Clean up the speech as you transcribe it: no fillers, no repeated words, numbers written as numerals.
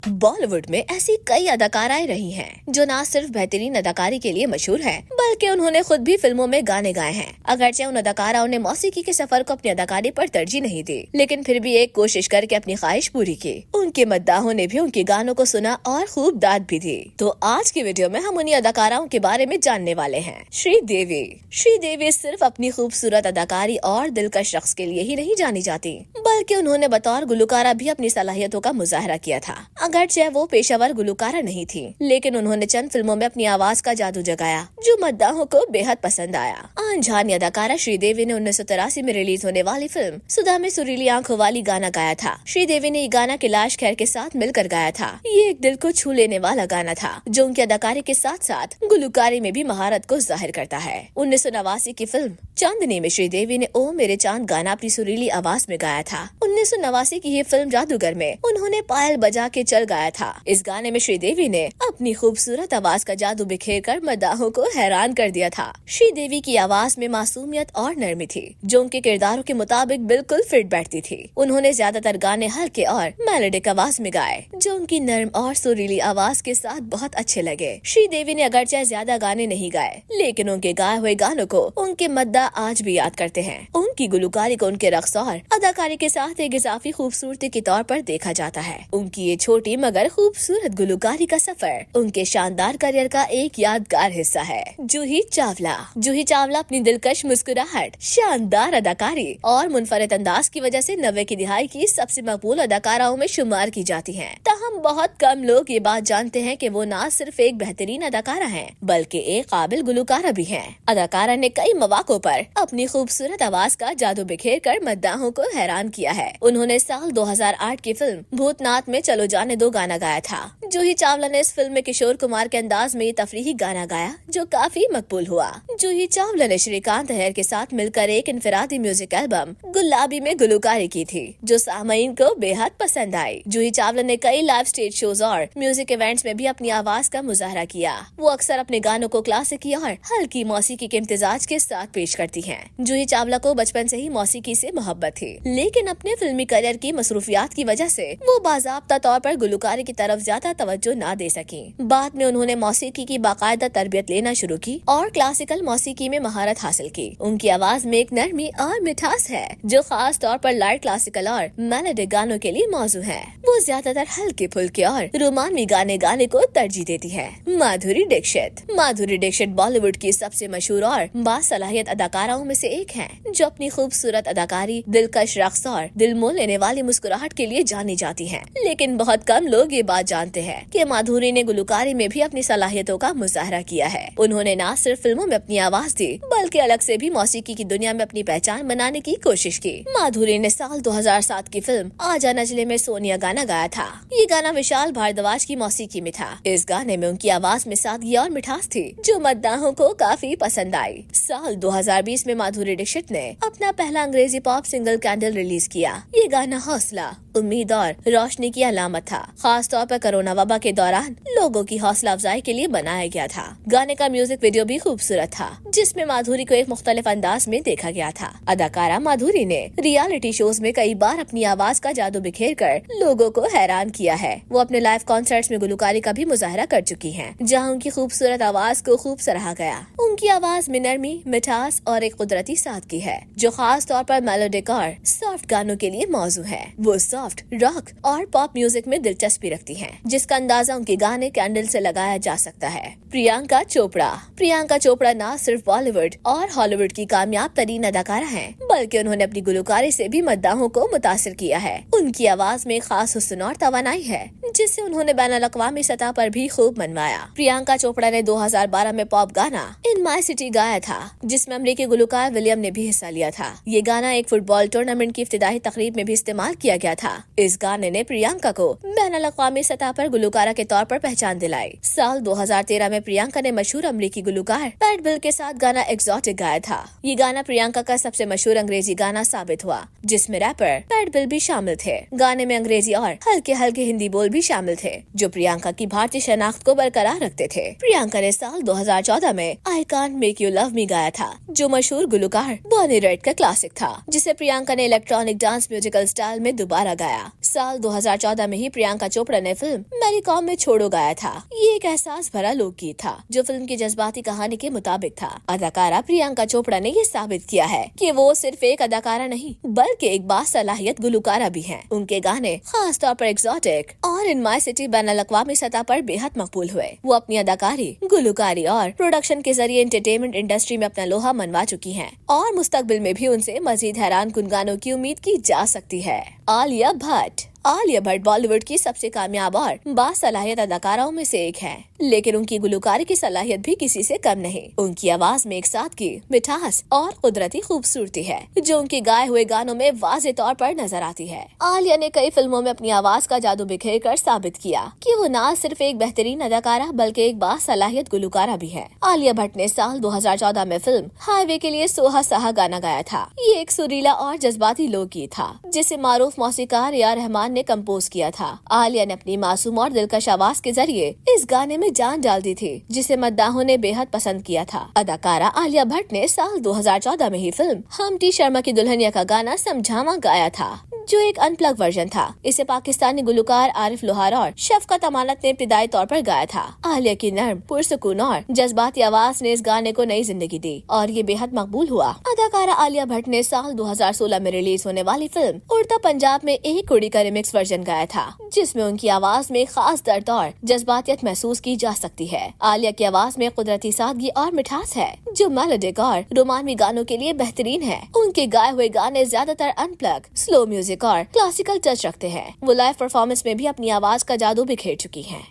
बॉलीवुड में ऐसी कई अदाकाराएं रही हैं जो न सिर्फ बेहतरीन अदाकारी के लिए मशहूर हैं, बल्कि उन्होंने खुद भी फिल्मों में गाने गाए हैं। अगरचे उन अदाकाराओं ने मौसीकी के सफर को अपनी अदाकारी पर तरजीह नहीं दी, लेकिन फिर भी एक कोशिश करके अपनी ख्वाहिश पूरी की। उनके मद्दाहों ने भी उनके गानों को सुना और खूब दाद भी दी। तो आज की वीडियो में हम उन्हीं अदाकाराओं के बारे में जानने वाले हैं। श्रीदेवी। श्रीदेवी सिर्फ अपनी खूबसूरत अदाकारी और दिलकश शख्स के लिए ही नहीं जानी जाती, बल्कि उन्होंने बतौर गुलकारा भी अपनी सलाहियतों का मुजाहरा किया था। अगरचे वो पेशेवर गुलकारा नहीं थी, लेकिन उन्होंने चंद फिल्मों में अपनी आवाज का जादू जगाया जो मद्दाहों को बेहद पसंद आया। अनजानी अदाकारा श्रीदेवी ने 1983 में रिलीज होने वाली फिल्म सुधा में सुरीली आंखों वाली गाना गाया था। श्रीदेवी ने ये गाना कैलाश खेर के साथ मिलकर गाया था। ये एक दिल को छू लेने वाला गाना था जो उनकी अदाकारी के साथ साथ गुलकारी में भी महारत को जाहिर करता है। 1989 की फिल्म चांदनी में श्रीदेवी ने ओ मेरे चांद गाना अपनी सुरीली आवाज में गाया था। 1989 की ये फिल्म जादूगर में उन्होंने पायल बजा के चल गाया था। इस गाने में श्रीदेवी ने अपनी खूबसूरत आवाज का जादू बिखेर कर मद्दाहों को हैरान कर दिया था। श्रीदेवी की आवाज में मासूमियत और नरमी थी जो उनके किरदारों के मुताबिक बिल्कुल फिट बैठती थी। उन्होंने ज्यादातर गाने हल्के और मेलोडिक आवाज में गाए जो उनकी नर्म और सुरीली आवाज के साथ बहुत अच्छे लगे। श्रीदेवी ने अगरचे ज्यादा गाने नहीं गाए, लेकिन उनके गाए हुए गानों को उनके मद्दा आज भी याद करते हैं। उनकी गुलकारी को उनके रक्स और अदाकारी के साथ एक इजाफी खूबसूरती के तौर पर देखा जाता है। उनकी ये छोटी मगर खूबसूरत गुलकारी का सफर उनके शानदार करियर का एक यादगार हिस्सा है। जूही चावला। जूही चावला अपनी दिलकश मुस्कुराहट, शानदार अदाकारी और मुनफरिद अंदाज की वजह से 90 की दिहाई की सबसे मकबूल अदाकाराओं में शुमार की जाती हैं। ताहम बहुत कम लोग ये बात जानते हैं कि वो न सिर्फ एक बेहतरीन अदाकारा हैं, बल्कि एक काबिल गुलकारा भी हैं। अदाकारा ने कई मौकों पर अपनी खूबसूरत आवाज का जादू बिखेर कर मद्दाहों को हैरान किया है। उन्होंने साल 2008 की फिल्म भूतनाथ में चलो जाने दो गाना गाया था। जूही चावला ने इस फिल्म में किशोर कुमार के अंदाज में ये तफरीही गाना गाया जो काफी मकबूल हुआ। जूही चावला ने श्रीकांत अय्यर के साथ मिलकर एक इनफरादी म्यूजिक एल्बम गुलाबी में गुलकारी की थी जो सामईन को बेहद पसंद आई। जूही चावला ने कई लाइव स्टेज शोज और म्यूजिक इवेंट्स में भी अपनी आवाज का मुजाहरा किया। वो अक्सर अपने गानों को क्लासिकी और हल्की मौसीकी के इम्तिजाज के साथ पेश करती हैं। जूही चावला को बचपन से ही मौसीकी से मोहब्बत थी, लेकिन अपने फिल्मी करियर की मसरूफियात की वजह से वो बाज़ाब्ता तौर पर गुलकारी की तरफ ज्यादा तवज्जो न दे सकी। बाद में उन्होंने मौसीकी की बाकायदा तरबियत लेना शुरू की और क्लासिकल मौसीकी में महारत हासिल की। उनकी आवाज में एक नरमी और मिठास है जो खास तौर पर लाइट क्लासिकल और मेलोडिक गानों के लिए मौजू है। वो ज्यादातर हल्के फुल्के और रोमानी गाने गाने को तरजीह देती है। माधुरी दीक्षित। माधुरी दीक्षित बॉलीवुड की सबसे मशहूर और बासलाहियत अदाकाराओं में से एक है जो अपनी खूबसूरत अदाकारी, दिलकश रक्स और दिल मोह लेने वाली मुस्कुराहट के लिए जानी जाती हैं। लेकिन बहुत कम लोग ये बात जानते हैं कि माधुरी ने गुलकारी में भी अपनी सलाहियतों का मुजाहरा किया है। उन्होंने न सिर्फ फिल्मों में अपनी आवाज दी, बल्कि अलग से भी मौसीकी की दुनिया में अपनी पहचान बनाने की कोशिश की। माधुरी ने साल 2007 की फिल्म आजा नजले में सोनिया गाना गाया था। ये गाना विशाल भारद्वाज की मौसीकी में था। इस गाने में उनकी आवाज में सादगी और मिठास थी जो मद्दाहों को काफी पसंद आई। साल 2020 में माधुरी दीक्षित ने अपना पहला अंग्रेजी पॉप सिंगल कैंडल रिलीज किया। ये गाना हौसला, उम्मीद और रोशनी की अलामत था। खास तौर पर कोरोना वबा के दौरान लोगों की हौसला अफजाई के लिए बनाया गया था। गाने का म्यूजिक वीडियो भी खूबसूरत था जिसमें माधुरी को एक मुख्तलिफ अंदाज में देखा गया था। अदाकारा माधुरी ने रियलिटी शोज में कई बार अपनी आवाज का जादू बिखेर कर लोगों को हैरान किया है। वो अपने लाइव कॉन्सर्ट्स में गुलकारी का भी मुजाहरा कर चुकी हैं, जहां उनकी खूबसूरत आवाज को खूब सराहा गया। उनकी आवाज में नरमी, मिठास और एक कुदरती सादगी है जो खास तौर पर मेलोडिक और सॉफ्ट गानों के लिए मौजू है। वो सॉफ्ट, रॉक और पॉप म्यूजिक में दिलचस्पी रखती हैं, जिसका अंदाजा उनके गाने कैंडल से लगाया जा सकता है। प्रियंका चोपड़ा। प्रियंका चोपड़ा न सिर्फ बॉलीवुड और हॉलीवुड की कामयाब तरीन अदाकारा हैं, बल्कि उन्होंने अपनी गुलकारी से भी मद्दाहों को मुतासिर किया है। उनकी आवाज में खास हुस्न और तवानाई है जिससे उन्होंने बैनुल-अक़वामी सतह पर भी खूब मनवाया। प्रियंका चोपड़ा ने 2012 में पॉप गाना इन माई सिटी गाया था जिसमें अमेरिकी गुलकार विलियम ने भी हिस्सा लिया था। ये गाना एक फुटबॉल टूर्नामेंट की इफ्तिताही तकरीब में भी इस्तेमाल किया गया था। इस गाने ने प्रियंका को बैनुल-अक़वामी सतह पर गुलकारा के तौर पर पहचान दिलाई। साल 2013 में प्रियंका ने मशहूर अमेरिकी गुलकार पैट बिल के साथ गाना एक्सोटिक गाया था। ये गाना प्रियंका का सबसे मशहूर अंग्रेजी गाना साबित हुआ जिसमें रैपर पैट बिल भी शामिल थे। गाने में अंग्रेजी और हल्के हल्के हिंदी बोल भी शामिल थे जो प्रियंका की भारतीय शनाख्त को बरकरार रखते थे। प्रियंका ने साल 2014 में I can't make you love me गाया था जो मशहूर गुलकार बॉनी रैड का क्लासिक था, जिसे प्रियंका ने इलेक्ट्रॉनिक डांस म्यूजिकल स्टाइल में दोबारा गाया। साल 2014 में ही प्रियंका चोपड़ा ने फिल्म मेरी कॉम में छोड़ो गाया था। ये एक एहसास भरा लोकगीत था जो फिल्म की जज्बाती कहानी के मुताबिक था। अदाकारा प्रियंका चोपड़ा ने ये साबित किया है कि वो सिर्फ एक अदाकारा नहीं बल्कि एक बासलाहियत गुलकारा भी हैं। उनके गाने खास तौर पर एक्सोटिक और इन माय सिटी बैनुल-अक़वामी सतह पर बेहद मकबूल हुए। वो अपनी अदाकारी, गुलकारी और प्रोडक्शन के जरिए एंटरटेनमेंट इंडस्ट्री में अपना लोहा मनवा चुकी हैं और मुस्तकबिल में भी उनसे मजीद हैरान कुन गानों की उम्मीद की जा सकती है। आलिया भट्ट बॉलीवुड की सबसे कामयाब और बासलाहियत अदाकाराओं में से एक है, लेकिन उनकी गुलकारी की सलाहियत भी किसी से कम नहीं। उनकी आवाज में एक सादगी, मिठास और कुदरती खूबसूरती है जो उनके गाए हुए गानों में वाज़े तौर पर नजर आती है। आलिया ने कई फिल्मों में अपनी आवाज का जादू बिखेर कर साबित किया कि वो न सिर्फ एक बेहतरीन अदाकारा बल्कि एक बासलाहियत गुलकारा भी है। आलिया भट्ट ने साल 2014 में फिल्म हाईवे के लिए सोहा साहा गाना गाया था। ये एक सुरीला और जज्बाती लोकगीत था जिसे मारूफ मौसीकार ए.आर. रहमान ने कंपोज किया था। आलिया ने अपनी मासूम और दिलकश आवाज के जरिए इस गाने में जान डाल दी थी जिसे मद्दाहों ने बेहद पसंद किया था। अदाकारा आलिया भट्ट ने साल 2014 में ही फिल्म हमटी शर्मा की दुल्हनिया का गाना समझावा गाया था जो एक अनप्लग वर्जन था। इसे पाकिस्तानी गुलकार आरिफ लोहार और शफकत अमानत ने इब्तिदाई तौर पर गाया था। आलिया की नर्म, पुरसुकून और जज्बाती आवाज ने इस गाने को नई जिंदगी दी और ये बेहद मकबूल हुआ। अदाकारा आलिया भट्ट ने साल 2016 में रिलीज होने वाली फिल्म उड़ता पंजाब में एक कुड़ी का रिमिक्स वर्जन गाया था जिसमें उनकी आवाज में खास दर्द और जज्बातियत महसूस की जा सकती है। आलिया की आवाज में कुदरती सादगी और मिठास है जो मेलोडिक और रोमानी गानों के लिए बेहतरीन है। उनके गाए हुए गाने ज्यादातर अनप्लग, स्लो म्यूजिक और क्लासिकल टच रखते हैं। वो लाइव परफॉर्मेंस में भी अपनी आवाज का जादू बिखेर चुकी हैं।